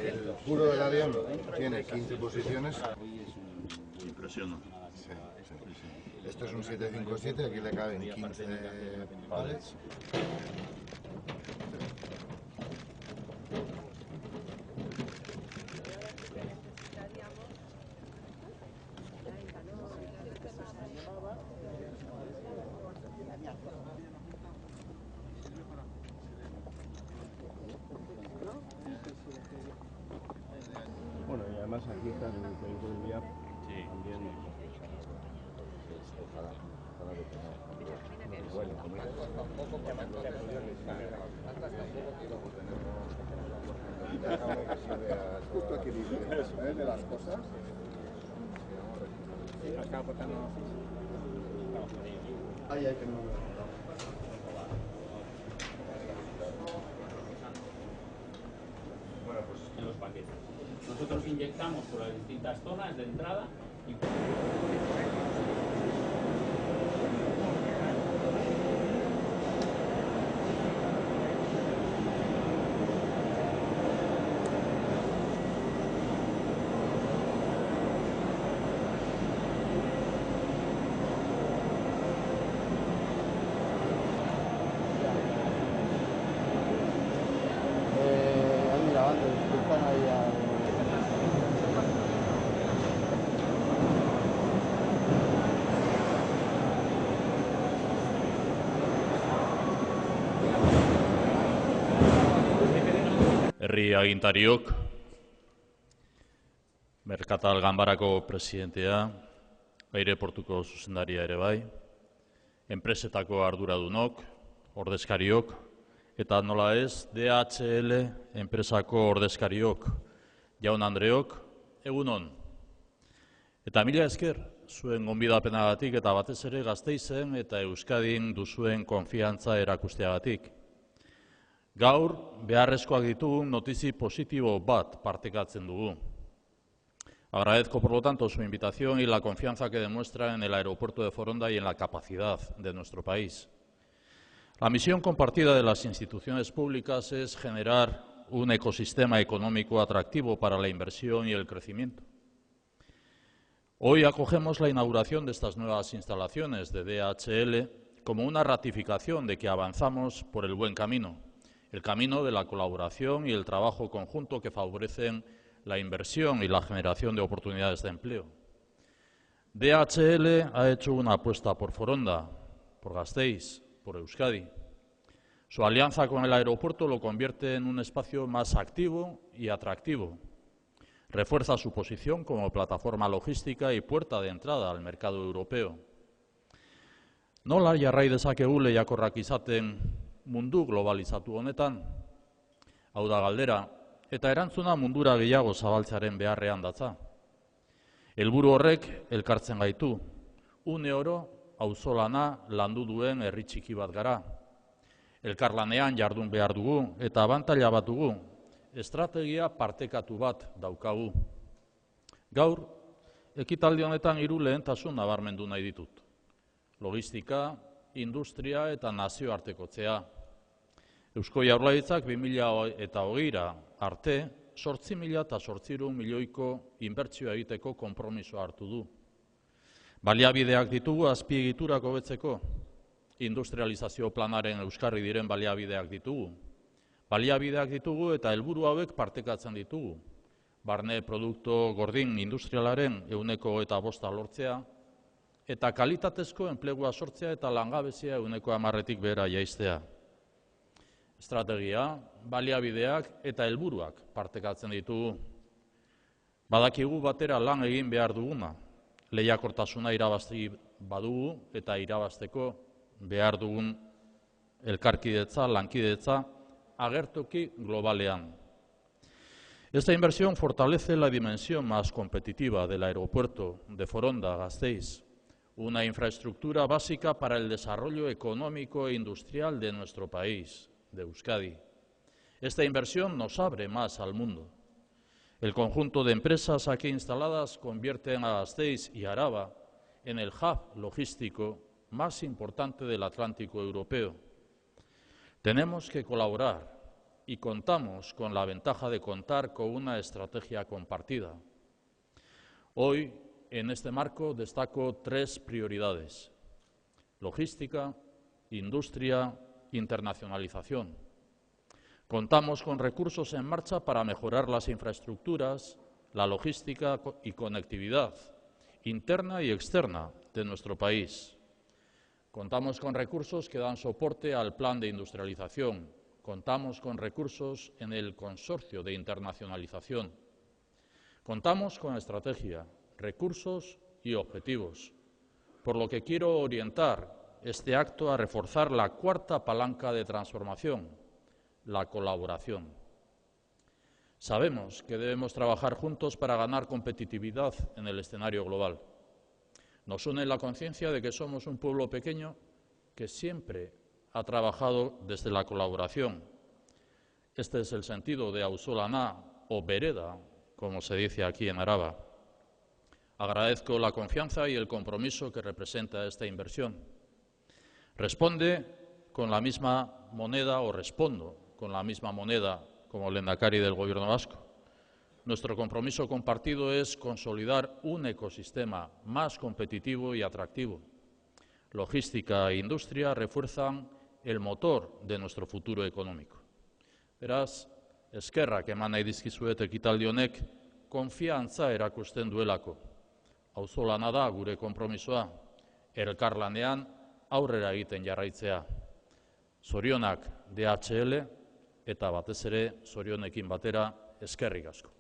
El puro del avión tiene 15 posiciones. Impresiona. Sí, sí. Esto es un 757, aquí le caben 15 pallets. Bueno, y además aquí está el proyecto del VIAP también. Ojalá que tenga. Bueno, Justo equilibrio de las cosas. Ahí hay que mover. Bueno, pues en los paquetes. Nosotros inyectamos por las distintas zonas de entrada y... han grabando, están ahí a... Herri agintariok, Merkatal Ganbarako presidentea, aireportuko zuzendaria ere bai, enpresetako arduradunok, ordezkariok, eta nola ez, DHL enpresako ordezkariok, jaun Andreok, egunon. Eta mila esker, zuen gonbidapenagatik eta batez ere Gasteizen eta Euskadin duzuen konfiantza erakusteagatik. Gaur, beharrezkoak ditugun notizi positibo bat partekatzen dugu. Agradezco, por lo tanto, su invitación y la confianza que demuestra en el aeropuerto de Foronda y en la capacidad de nuestro país. La misión compartida de las instituciones públicas es generar un ecosistema económico atractivo para la inversión y el crecimiento. Hoy acogemos la inauguración de estas nuevas instalaciones de DHL como una ratificación de que avanzamos por el buen camino, el camino de la colaboración y el trabajo conjunto que favorecen la inversión y la generación de oportunidades de empleo. DHL ha hecho una apuesta por Foronda, por Gasteiz, por Euskadi. Su alianza con el aeropuerto lo convierte en un espacio más activo y atractivo. Refuerza su posición como plataforma logística y puerta de entrada al mercado europeo. Nola jarrai dezakegu lehiakorrak izaten mundu globalizatu honetan? Hau da galdera, eta erantzuna mundura gehiago zabaltzearen beharrean datza. Helburu horrek elkartzen gaitu. Une oro auzolana landu duen herri txiki bat gara. Elkarlanean jardun behar dugu eta abantaila bat dugu. Estrategia partekatu bat daukagu. Gaur, ekitaldi honetan 3 lehentasun nabarmendu nahi ditut. Logistika, industria eta nazioartekotzea. Eusko Jaurlaritzak 2020 arte 8.800 milioiko inbertsioa egiteko konpromisoa hartu du. Baliabideak ditugu azpiegiturak hobetzeko. Industrializazio planaren euskarri diren baliabideak ditugu. Baliabideak ditugu eta helburu hauek partekatzen ditugu. Barne produktu gordin industrialaren 25% lortzea, eta kalitatezko enplegua sortzea eta langabezia 10%tik behera jaistea. Estrategia, baliabideak eta helburuak partekatzen ditugu. Badakigu batera lan egin behar duguna. Lehiakortasuna irabazti badugu eta irabazteko behar dugun elkarkidetza, lankidetza, agertoki globalean. Esta inversión fortalece la dimensión más competitiva del aeropuerto de Foronda-Gasteiz, una infraestructura básica para el desarrollo económico e industrial de nuestro país, de Euskadi. Esta inversión nos abre más al mundo. El conjunto de empresas aquí instaladas convierten a Gasteiz y Araba en el hub logístico más importante del Atlántico europeo. Tenemos que colaborar y contamos con la ventaja de contar con una estrategia compartida. Hoy, en este marco, destaco 3 prioridades: logística, industria, internacionalización. Contamos con recursos en marcha para mejorar las infraestructuras, la logística y conectividad interna y externa de nuestro país. Contamos con recursos que dan soporte al plan de industrialización. Contamos con recursos en el consorcio de internacionalización. Contamos con estrategia, recursos y objetivos, por lo que quiero orientar este acto a reforzar la 4ª palanca de transformación, la colaboración. Sabemos que debemos trabajar juntos para ganar competitividad en el escenario global. Nos une la conciencia de que somos un pueblo pequeño que siempre ha trabajado desde la colaboración. Este es el sentido de auzolana o vereda, como se dice aquí en Araba. Agradezco la confianza y el compromiso que representa esta inversión. Respondo con la misma moneda como lehendakari del Gobierno vasco. Nuestro compromiso compartido es consolidar un ecosistema más competitivo y atractivo. Logística e industria refuerzan el motor de nuestro futuro económico. Beraz, eskerrak eman nahi dizkizuet ekitaldi honek konfiantza erakusten duelako. Auzolana da gure konpromisoa, elkarlanean aurrera egiten jarraitzea. Zorionak DHL eta batez ere zorionekin batera eskerrik asko.